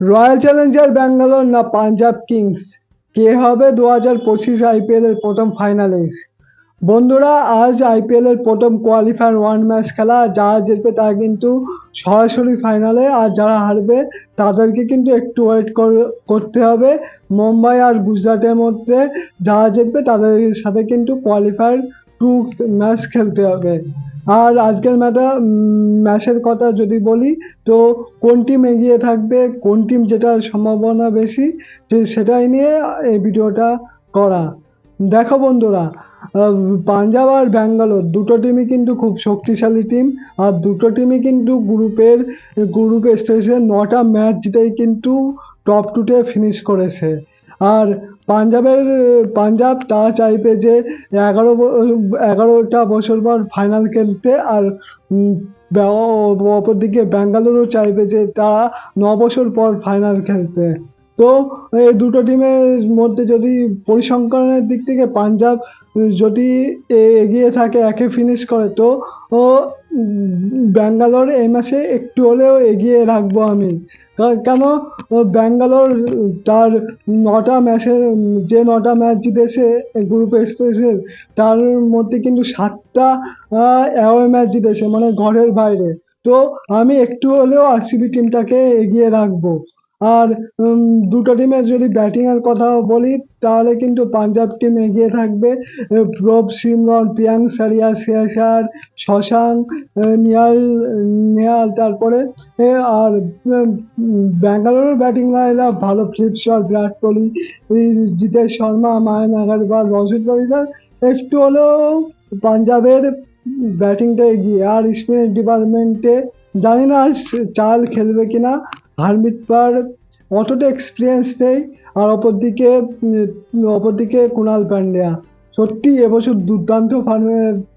Royal Challenger Bangalore না Punjab Kings, কে হবে 2025 IPL এর প্রথম ফাইনালিস্ট? বন্ধুরা, আজ আইপিএল এর প্রথম কোয়ালিফায়ার ওয়ান ম্যাচ খেলা। যারা জিতবে তারা কিন্তু সরাসরি ফাইনালে, আর যারা হারবে তাদেরকে কিন্তু একটু ওয়েট করতে হবে। মুম্বাই আর গুজরাটের মধ্যে যারা জিতবে তাদের সাথে কিন্তু কোয়ালিফায়ার টু ম্যাচ খেলতে হবে। আর আজকের ম্যাচের কথা যদি বলি, তো কোন টিম এগিয়ে থাকবে, কোন টিম জেতার সম্ভাবনা বেশি, সেটাই নিয়ে এই ভিডিওটা করা। দেখো বন্ধুরা, পাঞ্জাব আর ব্যাঙ্গালোর দুটো টিমই কিন্তু খুব শক্তিশালী টিম। আর দুটো টিমই কিন্তু গ্রুপ স্টেজে 9টা ম্যাচ জিতেই কিন্তু টপ টুতে ফিনিশ করেছে। আর পাঞ্জাব তারা চাইবে যে 11টা বছর পর ফাইনাল খেলতে। আর অপরদিকে ব্যাঙ্গালোরও চাইবে যে তারা 9 বছর পর ফাইনাল খেলতে। তো এই দুটো টিমের মধ্যে যদি পরিসংখ্যানের দিক থেকে পাঞ্জাব যদি এগিয়ে থাকে, একে ফিনিশ করে, তো ও ব্যাঙ্গালোর এই ম্যাচে একটু হলেও এগিয়ে রাখবো আমি। কেন? ব্যাঙ্গালোর তার 9টা ম্যাচ জিতেছে গ্রুপ স্টেজের, তার মধ্যে কিন্তু 7টা অ্যাওয়ে ম্যাচ জিতেছে, মানে ঘরের বাইরে। তো আমি একটু হলেও আরসিবি টিমটাকে এগিয়ে রাখবো। আর দুটো টিমের যদি ব্যাটিং এর কথা বলি, তাহলে কিন্তু পাঞ্জাব টিম এগিয়ে থাকবে। প্রভ সিমরন, প্রিয়াঙ্ক সারিয়া, শেয়ার, শশাঙ্ক, নিহাল নিহাল তারপরে আর ব্যাঙ্গালোরের ব্যাটিং লাইনআপ ভালো। ফ্লিপ শট, বিরাট কোহলি, জিতেশ শর্মা, মায়াঙ্ক আগারওয়াল, রজত পাটিদার। একটু হলেও পাঞ্জাবের ব্যাটিংটা এগিয়ে। আর স্পিন ডিপার্টমেন্টে জানি না চাল খেলবে কিনা। হার্মিট পার অতটা এক্সপিরিয়েন্স নেই। আর অপরদিকে কুণাল পান্ডিয়া সত্যি এবছর দুর্দান্ত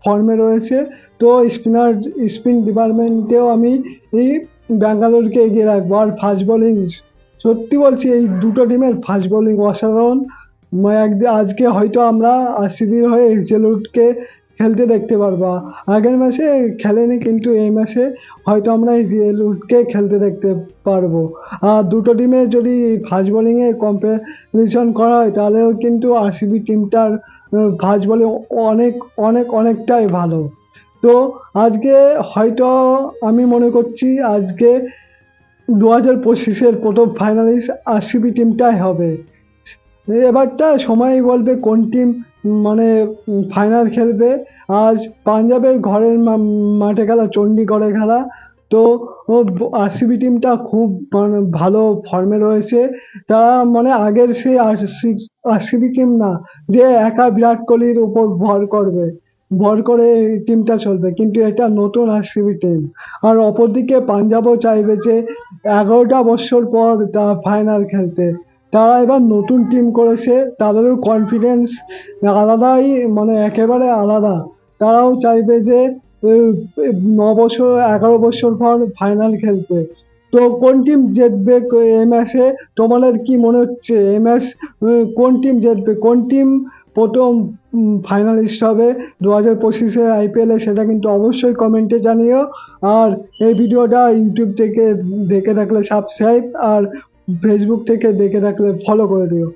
ফর্মে রয়েছে। তো স্পিন ডিপার্টমেন্টেও আমি এই ব্যাঙ্গালোরকে এগিয়ে রাখবো। আর ফাস্ট বোলিং, সত্যি বলছি এই দুটো টিমের ফাস্ট বোলিং অসাধারণ। আজকে হয়তো আমরা আরসিবির হয়ে এক্সেলুটকে খেলতে দেখতে পারবো। আগের ম্যাচে খেলেনি, কিন্তু এই ম্যাচে হয়তো আমরা এক্সেলুটকে খেলতে দেখতে পারবো। আর দুটো টিমে যদি ফাস্ট বোলিংয়ে কম্পারিজন করা হয়, তাহলেও কিন্তু আরসিবি টিমটার ফাস্ট বোলিং অনেকটাই ভালো। তো আজকে হয়তো আমি মনে করছি আজকে 2025-এর প্রথম ফাইনালিস্ট আরসিবি টিমটাই হবে। এবারটা সময়ই বলবে কোন টিম মানে ফাইনাল খেলবে। আজ পাঞ্জাবের ঘরের মাঠে খেলা, চণ্ডীগড়ে খেলা। তো আরসিবি টিমটা খুব মানে ভালো ফর্মে রয়েছে। তারা মানে আগের সেই আরসিবি টিম না, যে একা বিরাট কোহলির উপর ভর করে টিমটা চলবে, কিন্তু এটা নতুন আরসিবি টিম। আর অপরদিকে পাঞ্জাবও চাইবে যে 11টা বছর পর তারা ফাইনাল খেলতে। তারা এবার নতুন টিম করেছে, তাদেরও কনফিডেন্স আলাদাই, মানে একেবারে আলাদা। তারাও চাইবে যে 11 বছর পর ফাইনাল খেলতে। তো কোন টিম জিতবে এই ম্যাচে? তোমাদের কি মনে হচ্ছে এই ম্যাচ কোন টিম জিতবে, কোন টিম প্রথম ফাইনালিস্ট হবে 2025-এর আইপিএলে? সেটা কিন্তু অবশ্যই কমেন্টে জানিও। আর এই ভিডিওটা ইউটিউব থেকে দেখে থাকলে সাবস্ক্রাইব, আর ফেসবুক থেকে দেখে থাকলে ফলো করে দিও।